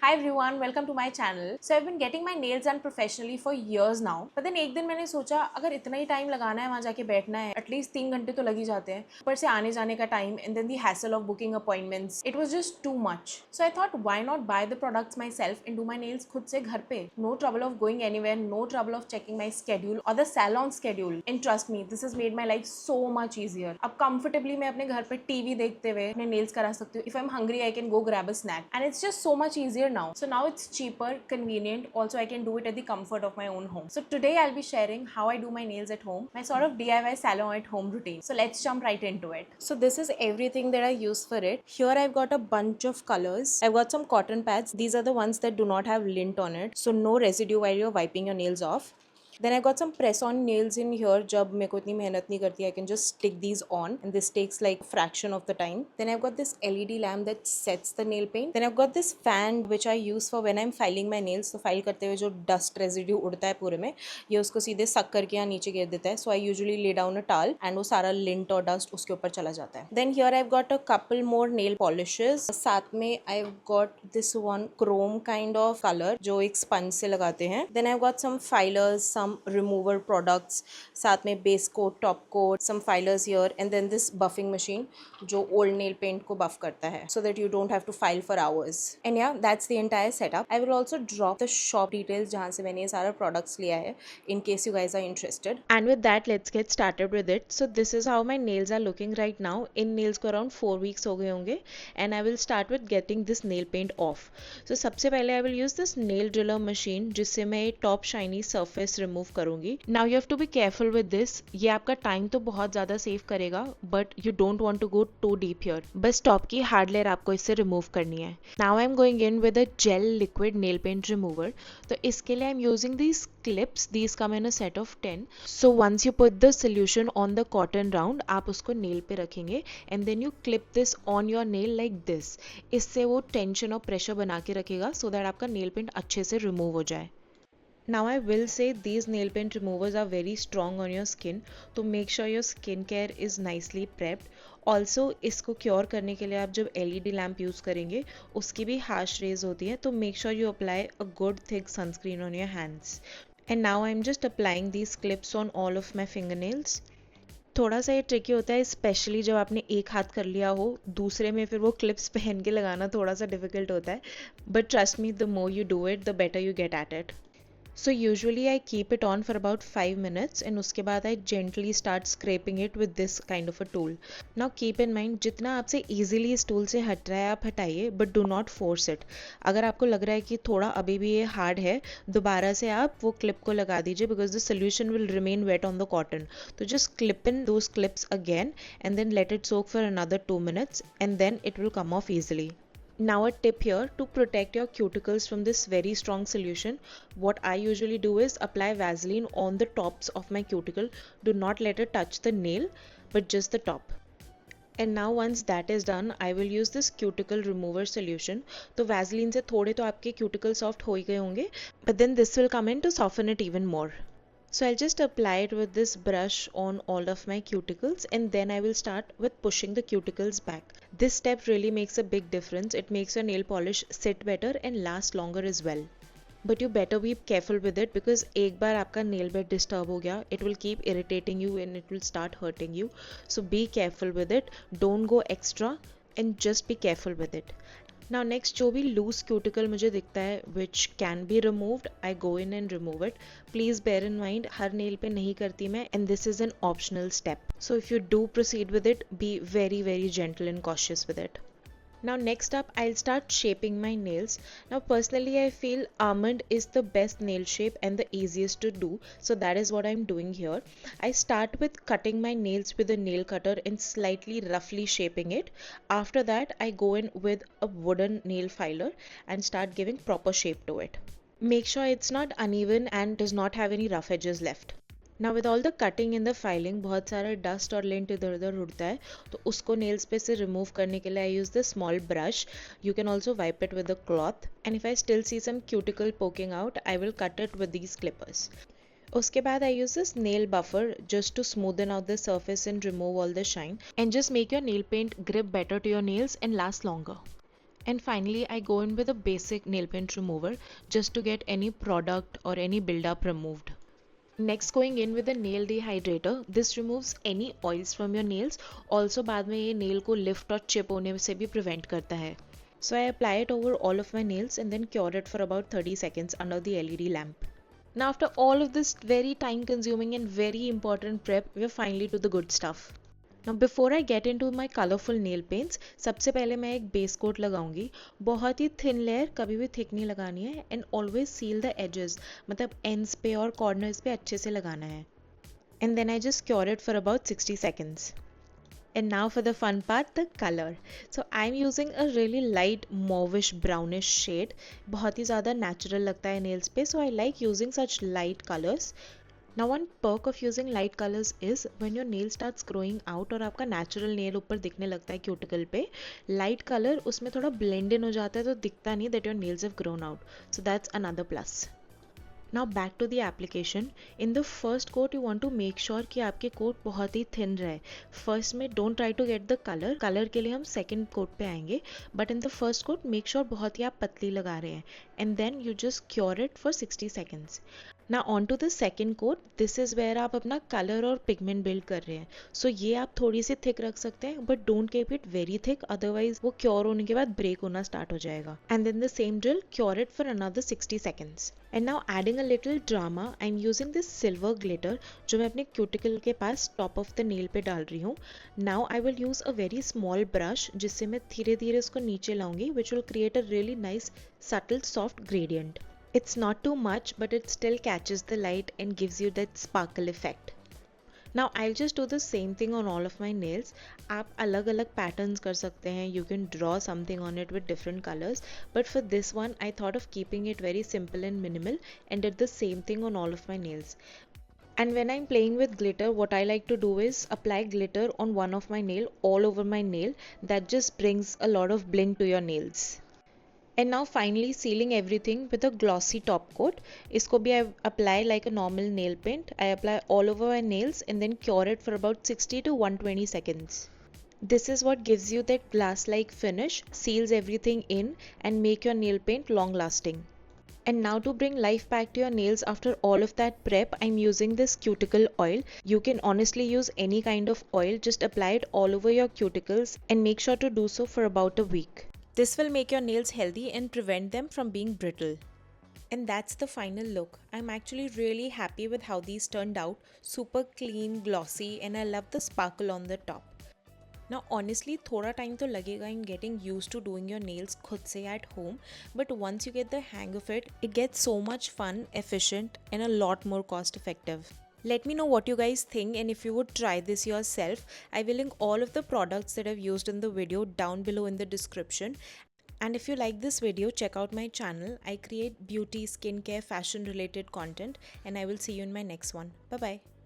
Hi everyone, welcome to my channel. So I've been getting my nails done professionally for years now. But then एक दिन मैंने सोचा अगर इतना ही time लगाना है वहाँ जाके बैठना है एटलीस्ट 3 घंटे तो लग ही जाते हैं ऊपर से आने जाने का time and then the hassle of booking appointments it was just too much so I thought why not buy the products myself and do my nails खुद से घर पे no trouble of going anywhere no trouble of checking my schedule और the salon schedule and trust me this is made my life so much easier अब comfortably मैं अपने घर पे टीवी देखते हुए अपने नेल्स करा सकती हूँ if I am hungry I can go grab a snack and it's just so much easier now so now it's cheaper, convenient. Also, I can do it at the comfort of my own home. So today I'll be sharing how I do my nails at home, my sort of DIY salon at home routine. So let's jump right into it. So this is everything that I use for it. Here I've got a bunch of colors. I've got some cotton pads. These are the ones that do not have lint on it. So no residue while you're wiping your nails off. Then I got some press on nails in here जब मेरे को इतनी मेहनत नहीं करती I can just stick these on and this takes like fraction of the time. Then I've got this LED lamp that sets the nail paint. Then I've got this fan which I use for when I'm filing my nails. तो file करते हुए जो dust residue उड़ता है पूरे में ये उसको सीधे सक करके यहाँ नीचे गिर देता है. So I usually lay down a towel and वो सारा lint और dust उसके ऊपर चला जाता है. Then here I've got a couple more nail polishes. साथ में I've got this one chrome kind of color जो एक sponge से लगाते हैं. Then I've got some filers, some remover products साथ में base coat, top coat, some filers here and then this buffing machine जो old nail paint को buff करता है so that you don't have to file for hours. And yeah, that's the entire setup. I will also drop the shop details जहाँ से मैंने ये सारा products लिया है in case you guys are interested. And with that, let's get started with it. So this is how my nails are looking right now. In nails को around 4 weeks हो गए होंगे and I will start with getting this nail paint off. So सबसे पहले I will use this nail driller machine जिससे मैं top shiny surface remove करूँगी. Now you have to be careful with this. ये आपका टाइम तो बहुत ज़्यादा सेव करेगा but you don't want to go too deep here. बस टॉप की हार्ड लेयर आपको इससे रिमूव करनी है. Now I am going in with a gel liquid nail paint remover. तो इसके लिए I am using these clips. These come in a set of 10. So once you put the solution on the cotton round आप उसको nail पे रखेंगे and then you clip this on your nail like this. इससे वो tension और pressure बना के रखेगा सो दैट आपका नेल पेंट अच्छे से रिमूव हो जाए. Now I will say these nail paint removers are very strong on your skin, तो make sure your skin care is nicely prepped. Also इसको क्योर करने के लिए आप जब LED लैम्प यूज़ करेंगे उसकी भी हार्श रेज होती है तो make sure you apply a good thick sunscreen on your hands. And now I'm just applying these clips on all of my fingernails. थोड़ा सा ये ट्रिकी होता है स्पेशली जब आपने एक हाथ कर लिया हो दूसरे में फिर वो क्लिप्स पहन के लगाना थोड़ा सा डिफिकल्ट होता है but trust me the more you do it the better you get at it. So usually I keep it on for about 5 minutes and उसके बाद I gently start scraping it with this kind of a tool. Now keep in mind जितना आपसे easily इस tool से हट रहा है आप हटाइए but do not force it. अगर आपको लग रहा है कि थोड़ा अभी भी ये hard है दोबारा से आप वो clip को लगा दीजिए because the solution will remain wet on the cotton. तो just clip in those clips again and then let it soak for another 2 minutes and then it will come off easily. Now a tip here to protect your cuticles from this very strong solution. What I usually do is apply Vaseline on the tops of my cuticle. Do not let it touch the nail but just the top. And now once that is done, I will use this cuticle remover solution. तो Vaseline से थोड़े तो आपके cuticle soft हो ही गए होंगे but then this will come in to soften it even more. So I'll just apply it with this brush on all of my cuticles and then I will start with pushing the cuticles back. This step really makes a big difference. It makes your nail polish sit better and last longer as well. But you better be careful with it because एक बार आपका nail bed disturb हो गया it will keep irritating you and it will start hurting you. So be careful with it. Don't go extra and just be careful with it. Now next जो भी loose cuticle मुझे दिखता है which can be removed, I go in and remove it. Please bear in mind her nail पे नहीं करती मैं and this is an optional step. So if you do proceed with it, be very very gentle and cautious with it. Now next up I'll start shaping my nails. Now personally I feel almond is the best nail shape and the easiest to do, so that is what I'm doing here. I start with cutting my nails with a nail cutter and slightly roughly shaping it. After that I go in with a wooden nail filer and start giving proper shape to it. Make sure it's not uneven and does not have any rough edges left. Now with all the cutting and the filing बहुत सारा dust और lint इधर उधर उड़ता है तो उसको nails पे से remove करने के लिए I use this small brush. You can also wipe it with a cloth and if I still see some cuticle poking out I will cut it with these clippers. उसके बाद I use this nail buffer just to smoothen out the surface and remove all the shine and just make your nail paint grip better to your nails and last longer. And finally, I go in with a basic nail paint remover just to get any product or any buildup removed. Next, going in with a nail dehydrator. This removes any oils from your nails. Also बाद में ये nail को lift और chip होने से भी prevent करता है. So I apply it over all of my nails and then cure it for about 30 seconds under the LED lamp. Now after all of this very time consuming and very important prep, we are finally to the good stuff. Now before I get into my colorful nail paints, सबसे पहले मैं एक base coat लगाऊंगी. बहुत ही thin layer, कभी भी thick नहीं लगानी है. And always seal the edges, मतलब एंड्स पे और कॉर्नर्स पे अच्छे से लगाना है. And then I just cure it for about 60 seconds. And now for the fun part, the color. So I'm using a really light mauvish brownish shade. बहुत ही ज़्यादा natural लगता है nails पे, so I like using such light colors. Now one perk of using light colors is when your nail starts growing out और आपका natural nail ऊपर दिखने लगता है cuticle पे, light color उसमें थोड़ा blend in हो जाता है तो दिखता नहीं that your nails have grown out. So that's another plus. Now back to the application. In the first coat you want to make sure कि आपके coat बहुत ही thin रहे. First में don't try to get the color. Color के लिए हम second coat पे आएंगे. But in the first coat make sure बहुत ही आप पतली लगा रहे हैं. And then you just cure it for 60 seconds. Now on to the second coat. This is where आप अपना color और pigment build कर रहे हैं. So ये आप थोड़ी सी thick रख सकते हैं, but don't keep it very thick, otherwise वो cure होने के बाद break होना start हो जाएगा. And then the same drill, cure it for another 60 seconds. And now adding a little drama, I'm using this silver glitter जो मैं अपने cuticle के पास top of the nail पे डाल रही हूँ. Now I will use a very small brush जिससे मैं धीरे धीरे उसको नीचे लाऊंगी, which will create a really nice subtle soft gradient. It's not too much, but it still catches the light and gives you that sparkle effect. Now I'll just do the same thing on all of my nails. आप अलग अलग patterns कर सकते हैं. You can draw something on it with different colors. But for this one, I thought of keeping it very simple and minimal and did the same thing on all of my nails. And when I'm playing with glitter, what I like to do is apply glitter on one of my nail all over my nail. That just brings a lot of bling to your nails. And now finally sealing everything with a glossy top coat. इसको भी I apply like a normal nail paint. I apply all over my nails and then cure it for about 60 to 120 seconds. This is what gives you that glass-like finish, seals everything in and make your nail paint long-lasting. And now to bring life back to your nails after all of that prep, I'm using this cuticle oil. You can honestly use any kind of oil, just apply it all over your cuticles and make sure to do so for about a week. This will make your nails healthy and prevent them from being brittle. And that's the final look. I'm actually really happy with how these turned out. Super clean, glossy, and I love the sparkle on the top. Now honestly, थोड़ा time तो लगेगा in getting used to doing your nails खुद से at home, but once you get the hang of it, it gets so much fun, efficient, and a lot more cost effective. Let me know what you guys think and if you would try this yourself. I will link all of the products that I've used in the video down below in the description. And if you like this video, check out my channel. I create beauty, skincare, fashion related content, and I will see you in my next one. Bye bye.